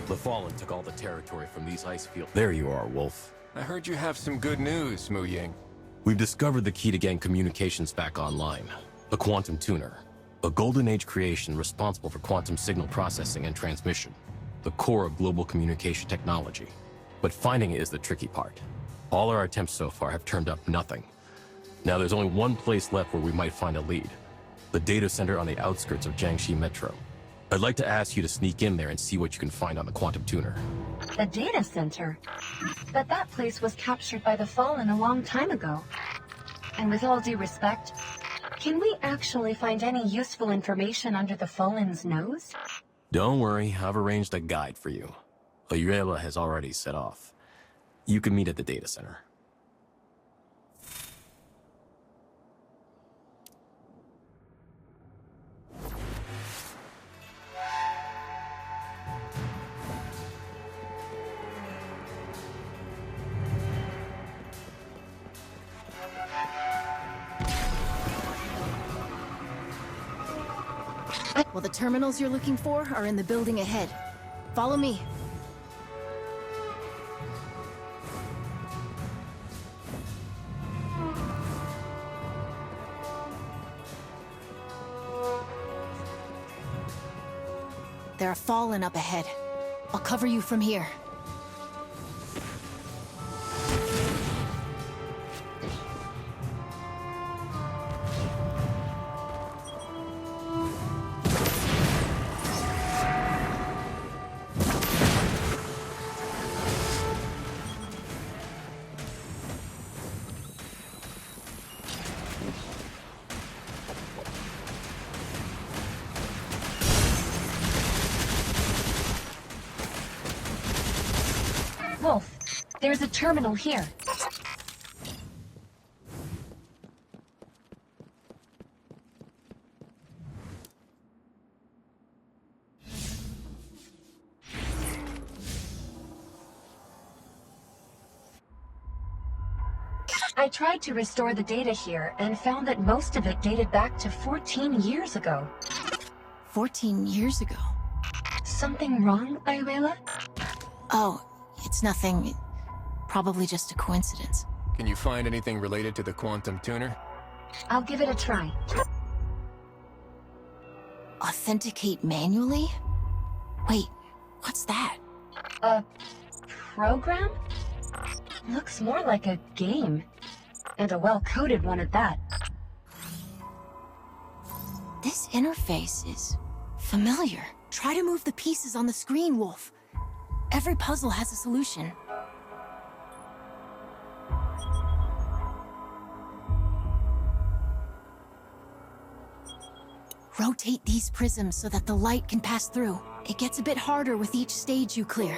The Fallen took all the territory from these ice fields. There you are, Wolf. I heard you have some good news, Mu Ying. We've discovered the key to getting communications back online. The Quantum Tuner. A Golden Age creation responsible for quantum signal processing and transmission. The core of global communication technology. But finding it is the tricky part. All our attempts so far have turned up nothing. Now there's only one place left where we might find a lead. The data center on the outskirts of Jiangxi Metro. I'd like to ask you to sneak in there and see what you can find on the Quantum Tuner. The data center? But that place was captured by the Fallen a long time ago. And with all due respect, can we actually find any useful information under the Fallen's nose? Don't worry, I've arranged a guide for you. Ayuela has already set off. You can meet at the data center. Well, the terminals you're looking for are in the building ahead. Follow me. There are Fallen up ahead. I'll cover you from here. Wolf, there's a terminal here. I tried to restore the data here and found that most of it dated back to 14 years ago. 14 years ago? Something wrong, Ayuela? Oh, it's nothing. Probably just a coincidence. Can you find anything related to the Quantum Tuner? I'll give it a try. Authenticate manually? Wait, what's that? A program? Looks more like a game. And a well-coded one at that. This interface is familiar. Try to move the pieces on the screen, Wolf. Every puzzle has a solution. Rotate these prisms so that the light can pass through. It gets a bit harder with each stage you clear.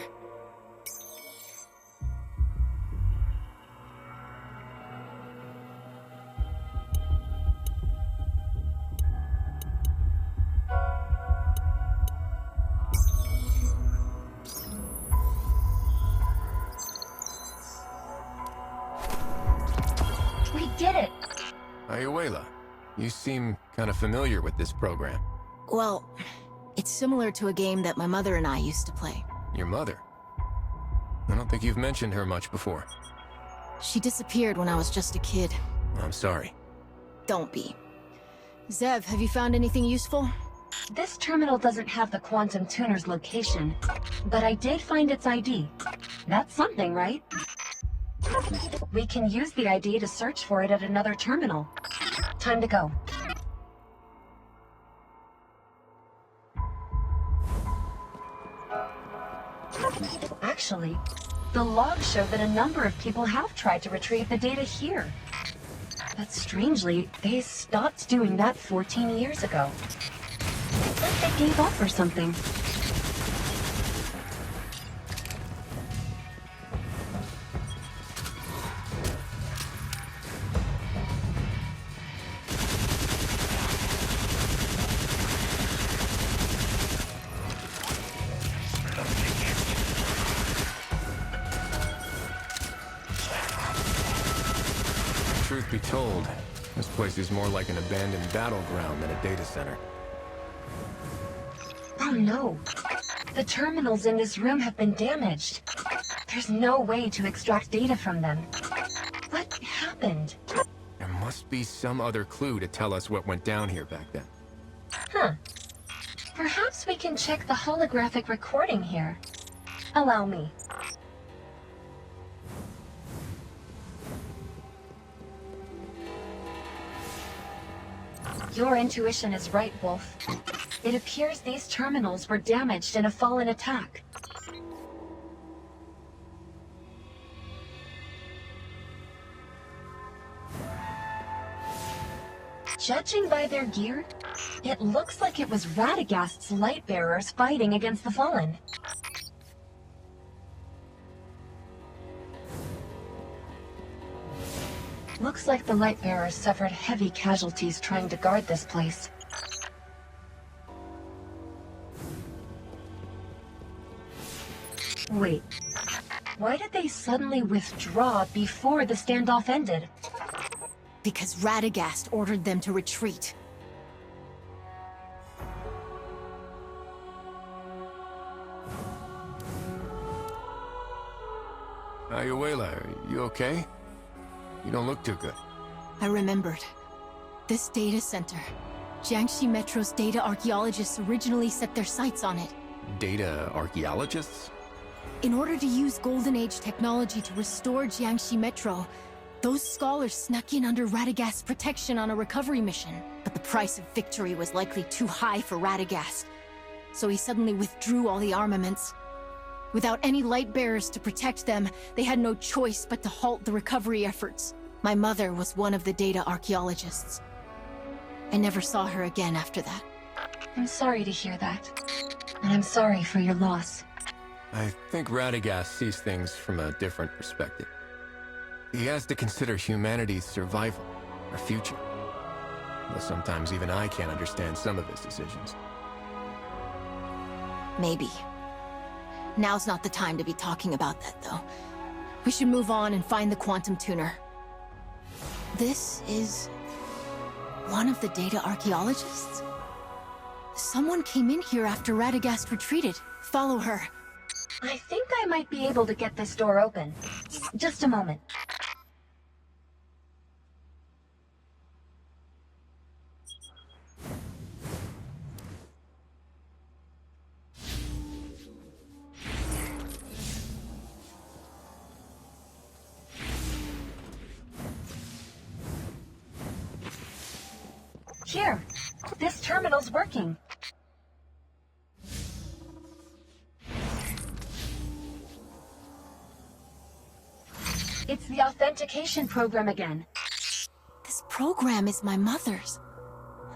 We did it! Ayuela, you seem kind of familiar with this program. Well, it's similar to a game that my mother and I used to play. Your mother? I don't think you've mentioned her much before. She disappeared when I was just a kid. I'm sorry. Don't be. Zev, have you found anything useful? This terminal doesn't have the Quantum Tuner's location, but I did find its ID. That's something, right? We can use the ID to search for it at another terminal. Time to go. Actually, the logs show that a number of people have tried to retrieve the data here. But strangely, they stopped doing that 14 years ago. It's like they gave up or something. Truth be told, this place is more like an abandoned battleground than a data center. Oh no. The terminals in this room have been damaged. There's no way to extract data from them. What happened? There must be some other clue to tell us what went down here back then. Huh. Perhaps we can check the holographic recording here. Allow me. Your intuition is right, Wolf. It appears these terminals were damaged in a fallen attack. Judging by their gear, it looks like it was Radagast's light bearers fighting against the Fallen. Looks like the light bearers suffered heavy casualties trying to guard this place. Wait, why did they suddenly withdraw before the standoff ended? Because Radagast ordered them to retreat. Ayuela, are you okay? You don't look too good. I remembered. This data center. Jiangxi Metro's data archaeologists originally set their sights on it. Data archaeologists? In order to use Golden Age technology to restore Jiangxi Metro, those scholars snuck in under Radagast's protection on a recovery mission. But the price of victory was likely too high for Radagast, so he suddenly withdrew all the armaments. Without any light bearers to protect them, they had no choice but to halt the recovery efforts. My mother was one of the data archaeologists. I never saw her again after that. I'm sorry to hear that. And I'm sorry for your loss. I think Radagast sees things from a different perspective. He has to consider humanity's survival, our future. Though sometimes even I can't understand some of his decisions. Maybe. Now's not the time to be talking about that, though. We should move on and find the quantum tuner. This is... one of the data archaeologists? Someone came in here after Radagast retreated. Follow her. I think I might be able to get this door open. Just a moment. Here, this terminal's working. It's the authentication program again. This program is my mother's.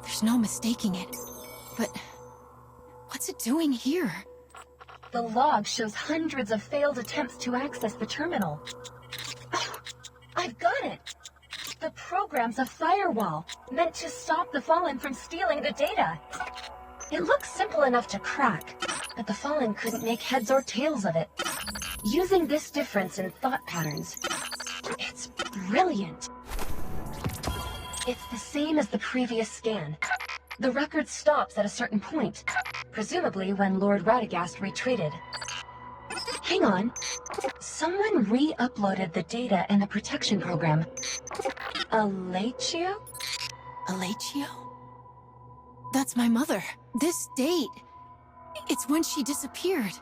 There's no mistaking it. But what's it doing here? The log shows hundreds of failed attempts to access the terminal. Oh, I've got it! The program's a firewall, meant to stop the Fallen from stealing the data. It looks simple enough to crack, but the Fallen couldn't make heads or tails of it. Using this difference in thought patterns, it's brilliant. It's the same as the previous scan. The record stops at a certain point, presumably when Lord Radagast retreated. Hang on. Someone re-uploaded the data in the protection program. Alachio? Alachio? That's my mother. This date. It's when she disappeared.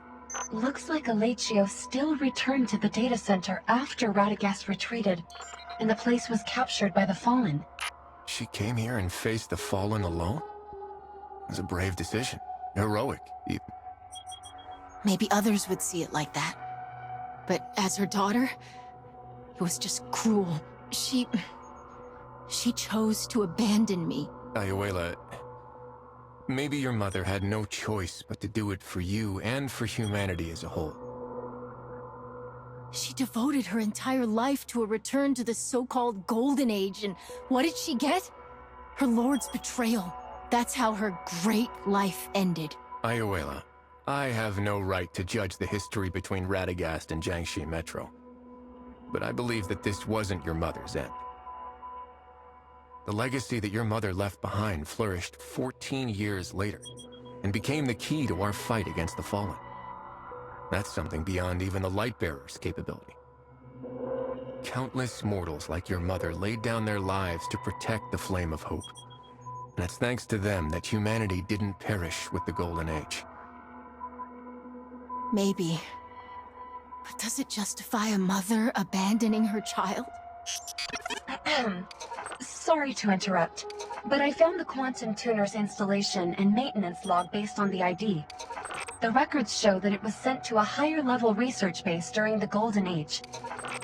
Looks like Alachio still returned to the data center after Radagast retreated, and the place was captured by the Fallen. She came here and faced the Fallen alone? It was a brave decision. Heroic, even. Maybe others would see it like that. But as her daughter, it was just cruel. She chose to abandon me. Ayuela, maybe your mother had no choice but to do it for you and for humanity as a whole. She devoted her entire life to a return to the so-called Golden Age, and what did she get? Her lord's betrayal. That's how her great life ended. Ayuela, I have no right to judge the history between Radagast and Jiangxi Metro. But I believe that this wasn't your mother's end. The legacy that your mother left behind flourished 14 years later, and became the key to our fight against the Fallen. That's something beyond even the Lightbearer's capability. Countless mortals like your mother laid down their lives to protect the flame of hope. And it's thanks to them that humanity didn't perish with the Golden Age. Maybe. But does it justify a mother abandoning her child? Sorry to interrupt, but I found the Quantum Tuner's installation and maintenance log based on the ID. The records show that it was sent to a higher-level research base during the Golden Age.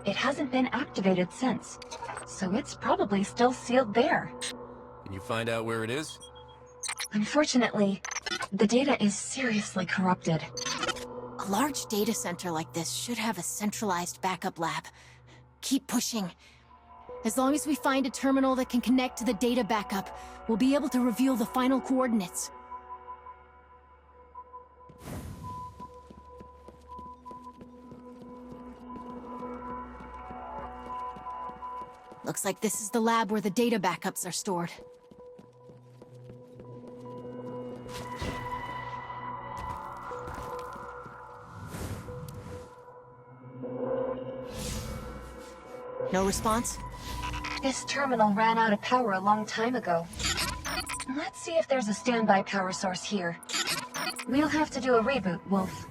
It hasn't been activated since, so it's probably still sealed there. Can you find out where it is? Unfortunately, the data is seriously corrupted. A large data center like this should have a centralized backup lab. Keep pushing. As long as we find a terminal that can connect to the data backup, we'll be able to reveal the final coordinates. Looks like this is the lab where the data backups are stored. No response? This terminal ran out of power a long time ago. Let's see if there's a standby power source here. We'll have to do a reboot, Wolf.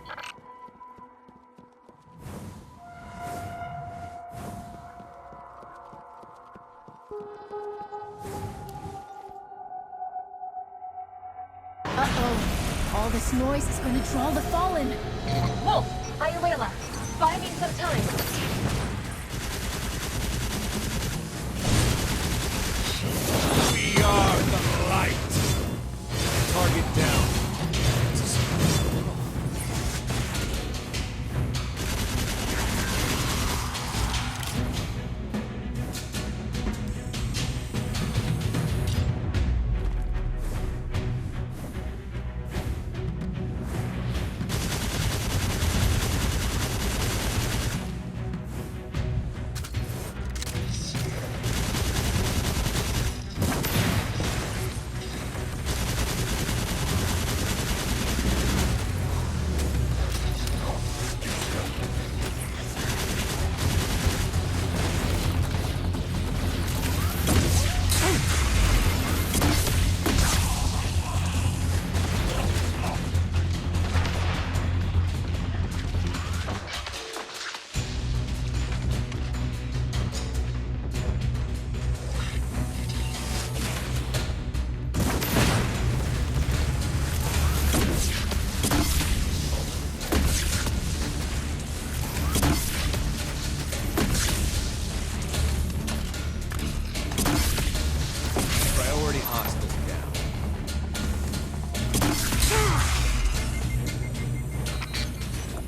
Uh-oh. All this noise is going to draw the Fallen. Wolf! Ayuela! Buy me some time! We are the light! Target down.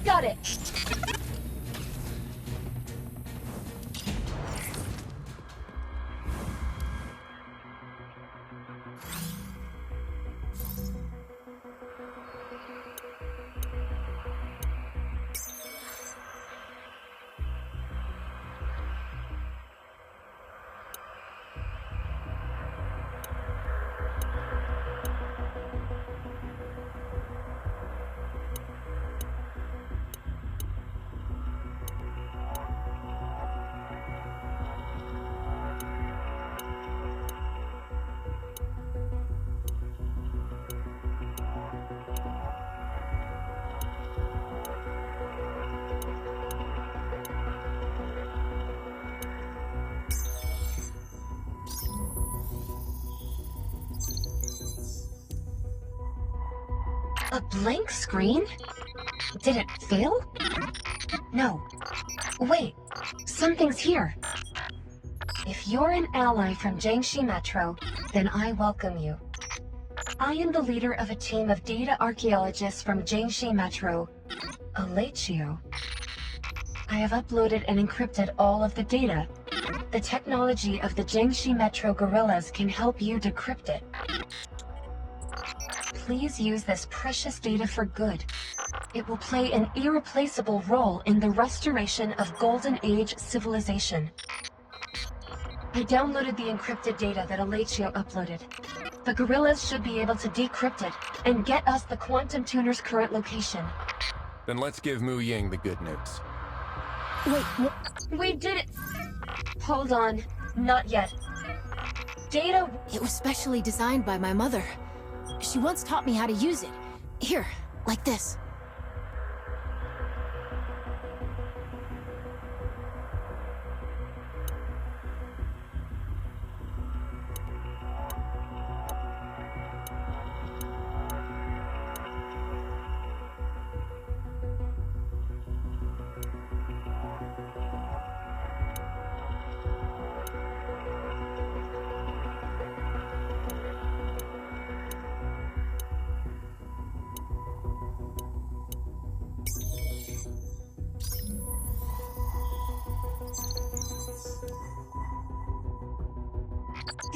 Got it! A blank screen? Did it fail? No. Wait, something's here. If you're an ally from Jiangxi Metro, then I welcome you. I am the leader of a team of data archaeologists from Jiangxi Metro, Alachio. I have uploaded and encrypted all of the data. The technology of the Jiangxi Metro guerrillas can help you decrypt it. Please use this precious data for good. It will play an irreplaceable role in the restoration of Golden Age civilization. I downloaded the encrypted data that Alachio uploaded. The guerrillas should be able to decrypt it and get us the Quantum Tuner's current location. Then let's give Mu Ying the good news. Wait, We did it! Hold on. Not yet. Data... it was specially designed by my mother. She once taught me how to use it. Here, like this.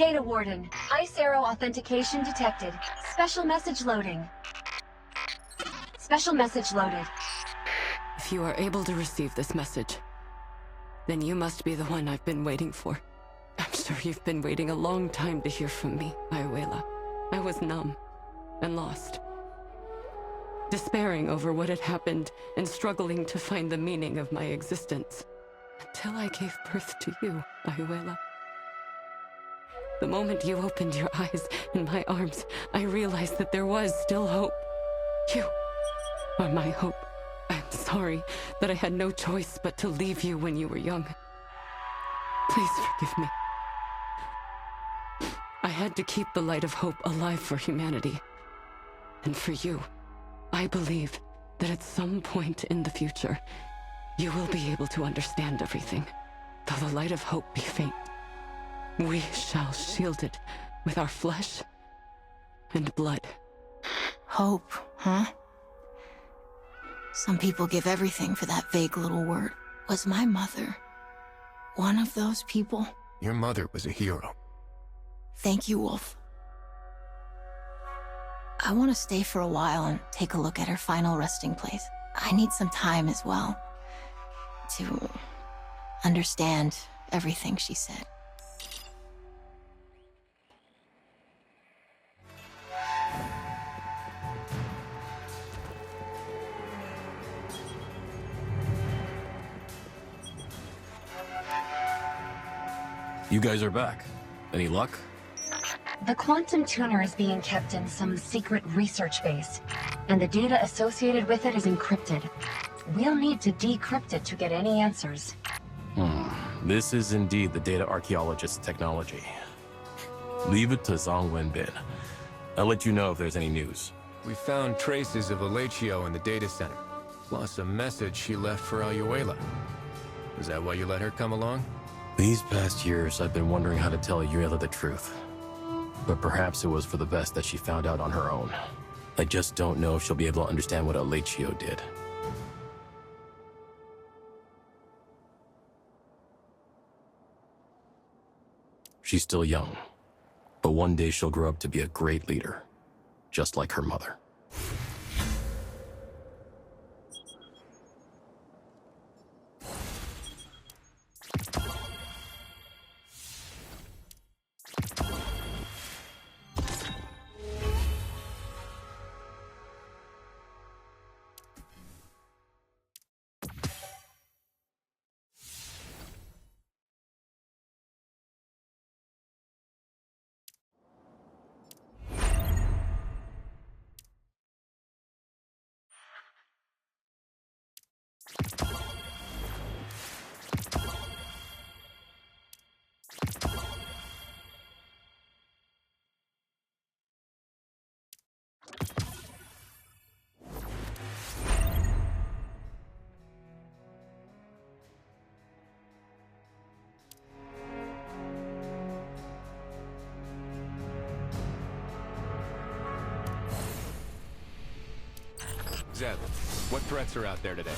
Data Warden. Ice Arrow authentication detected. Special message loading. Special message loaded. If you are able to receive this message, then you must be the one I've been waiting for. I'm sure you've been waiting a long time to hear from me, Ayuela. I was numb and lost, despairing over what had happened and struggling to find the meaning of my existence. Until I gave birth to you, Ayuela. The moment you opened your eyes in my arms, I realized that there was still hope. You are my hope. I'm sorry that I had no choice but to leave you when you were young. Please forgive me. I had to keep the light of hope alive for humanity. And for you, I believe that at some point in the future, you will be able to understand everything. Though the light of hope be faint, we shall shield it with our flesh and blood. Hope, huh? Some people give everything for that vague little word. Was my mother one of those people? Your mother was a hero. Thank you, Wolf. I want to stay for a while and take a look at her final resting place. I need some time as well to understand everything she said. You guys are back. Any luck? The quantum tuner is being kept in some secret research base, and the data associated with it is encrypted. We'll need to decrypt it to get any answers. This is indeed the data archaeologist's technology. Leave it to Zhang Wenbin. I'll let you know if there's any news. We found traces of Alechio in the data center, plus a message she left for Ayuela. Is that why you let her come along? These past years, I've been wondering how to tell Ayuela the truth. But perhaps it was for the best that she found out on her own. I just don't know if she'll be able to understand what Alechio did. She's still young, but one day she'll grow up to be a great leader, just like her mother. Zeb, what threats are out there today?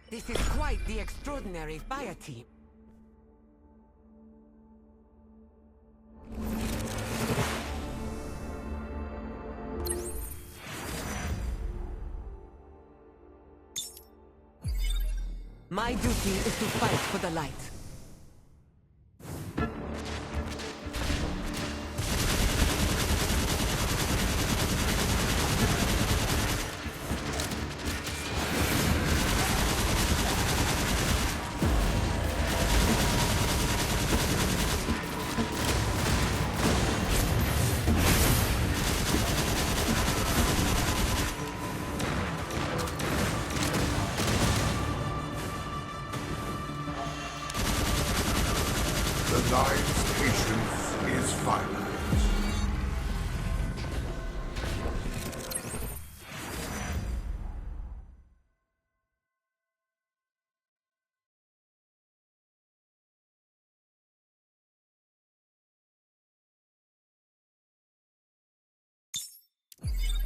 This is quite the extraordinary fire team. My duty is to fight for the light. The Knight's patience is finite.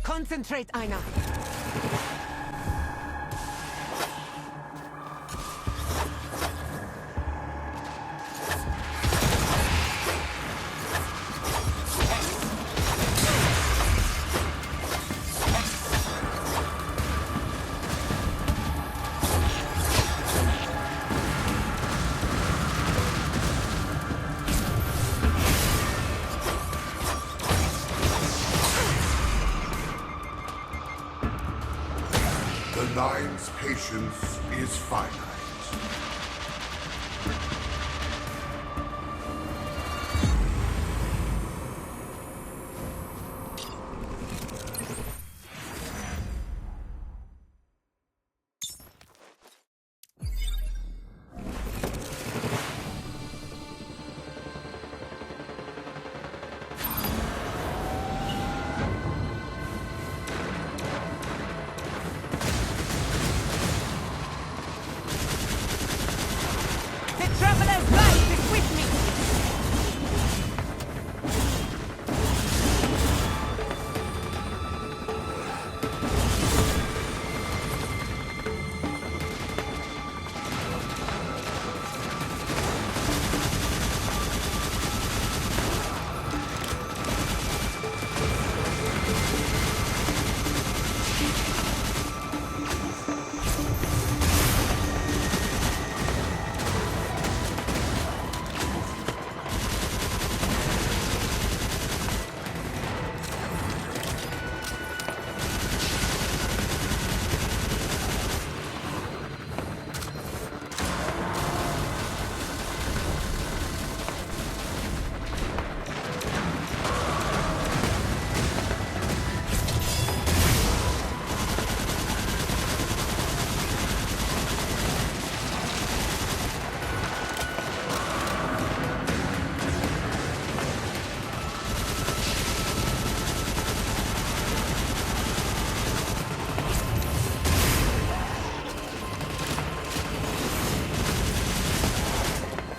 Concentrate, Aina. The Knight's patience is finite. The Traveler's light is with me!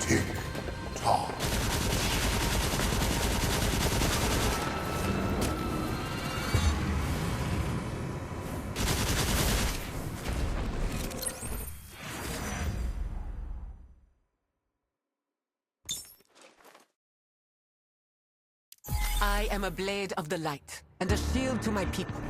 Tick-tock. I am a blade of the light, and a shield to my people.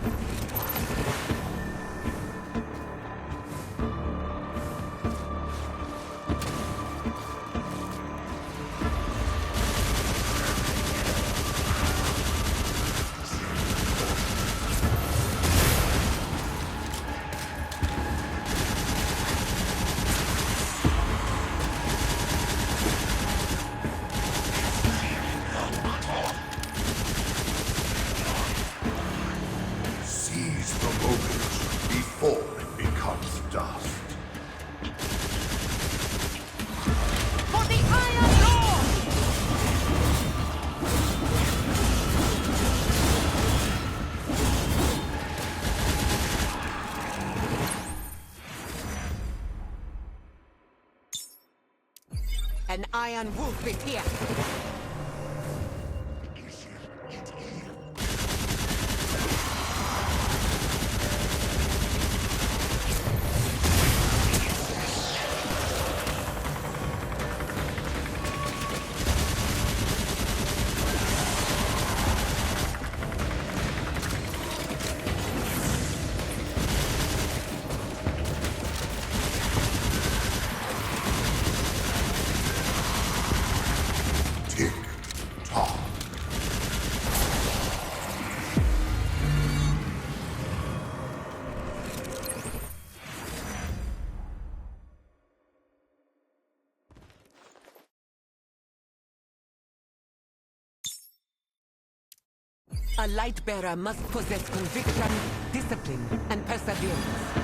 Seize the moment before it becomes dust. For the Iron Lord! An Iron Wolf is here! A light bearer must possess conviction, discipline, and perseverance.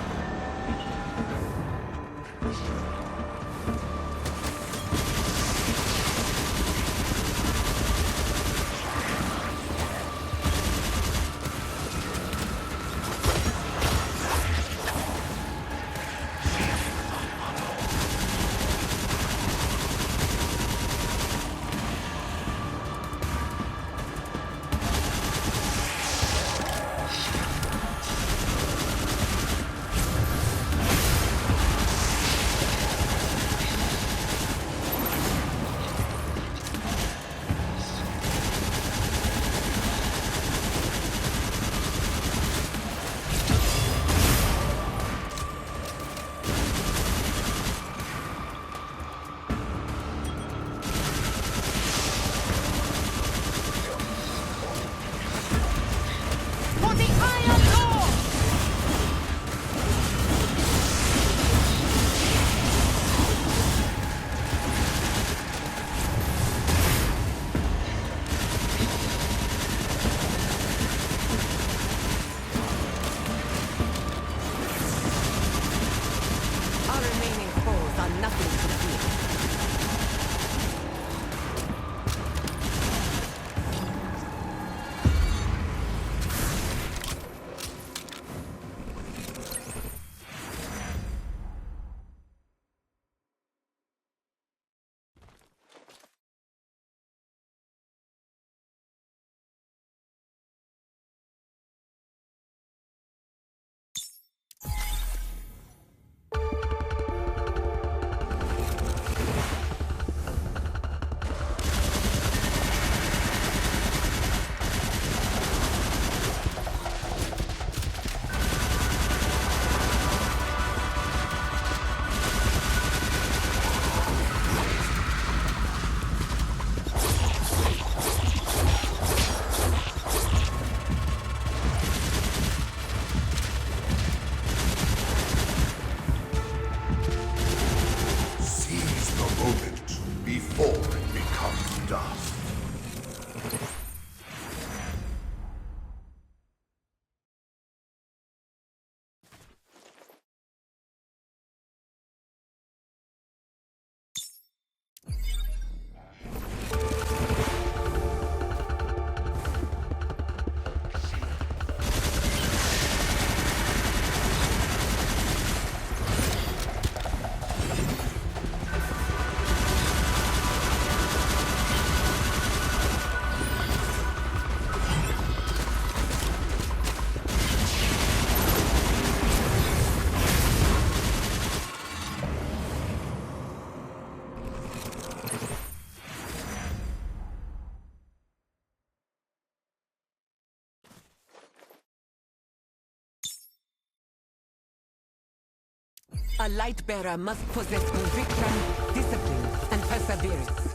A light bearer must possess conviction, discipline, and perseverance.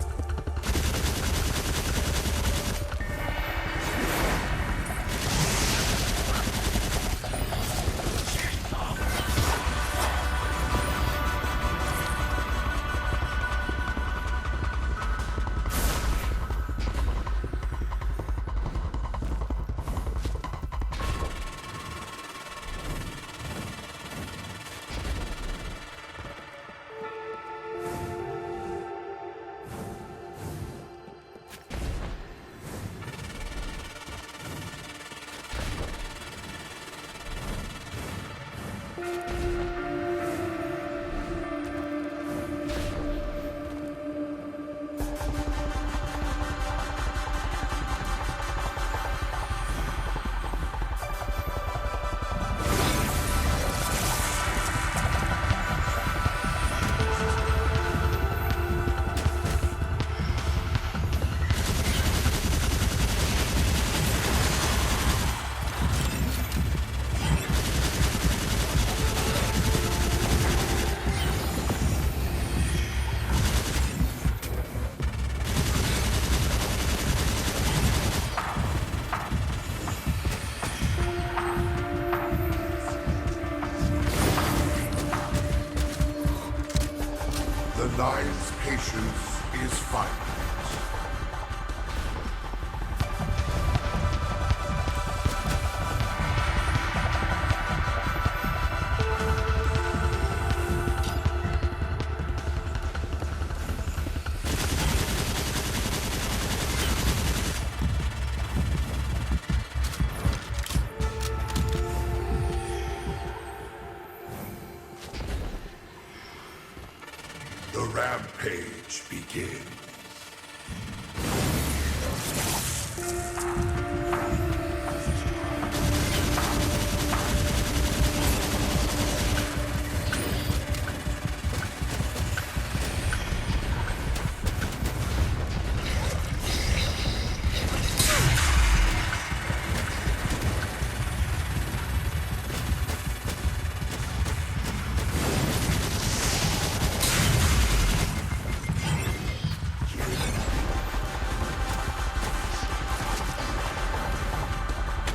Lion's patience is finite. The rampage begins.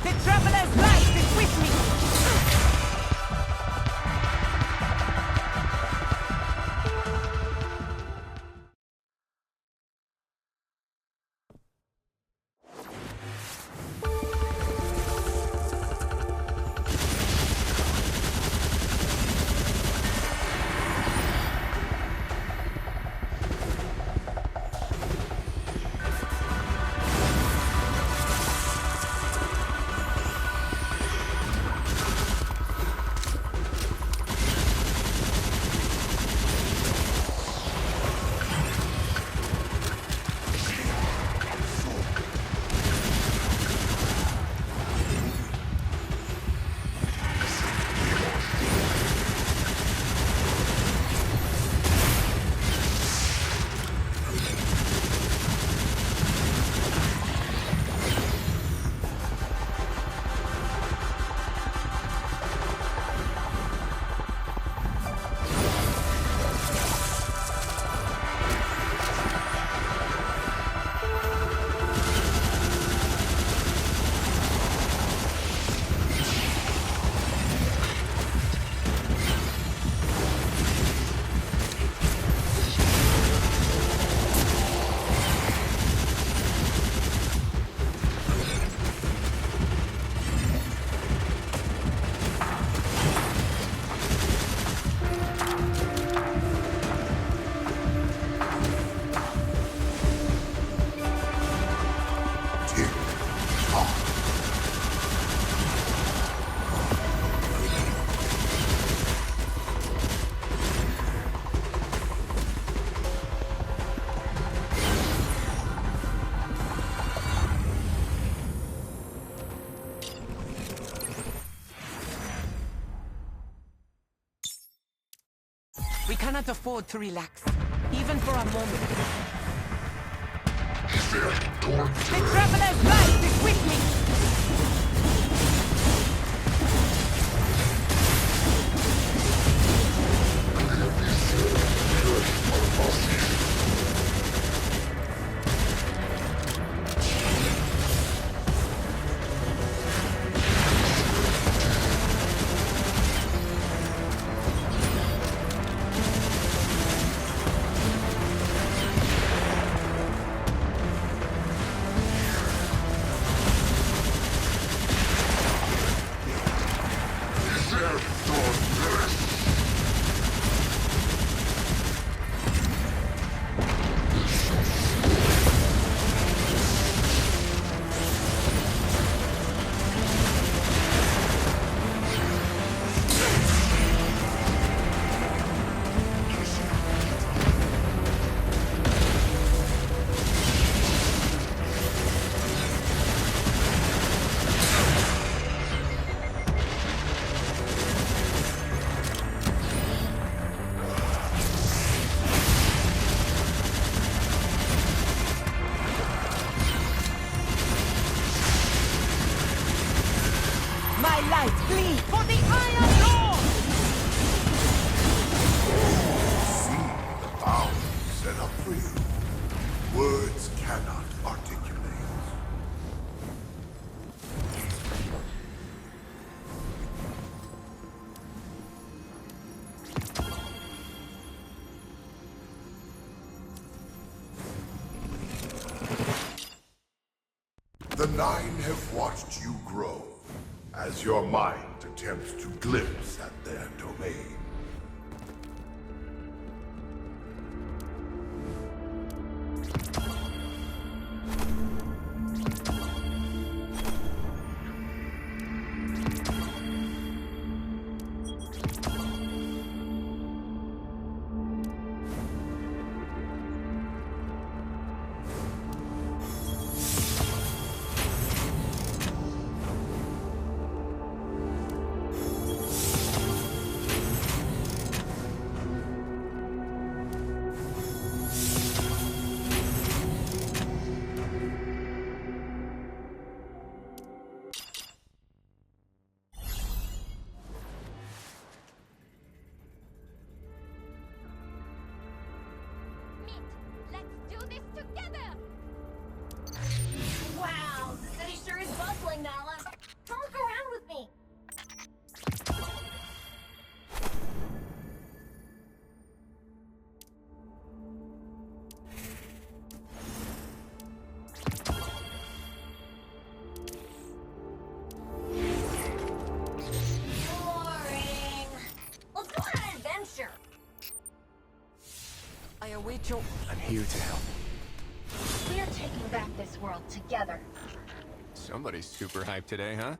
The Traveler's light is with me! We cannot afford to relax, even for a moment. The Traveler's light is with me! My light bleed for the Iron Lord! See the bound set up for you. Words cannot articulate. The Nine have watched you grow as your mind attempts to glimpse at their domain. hecho. I'm here to help. We're taking back this world together. Somebody's super hyped today, huh?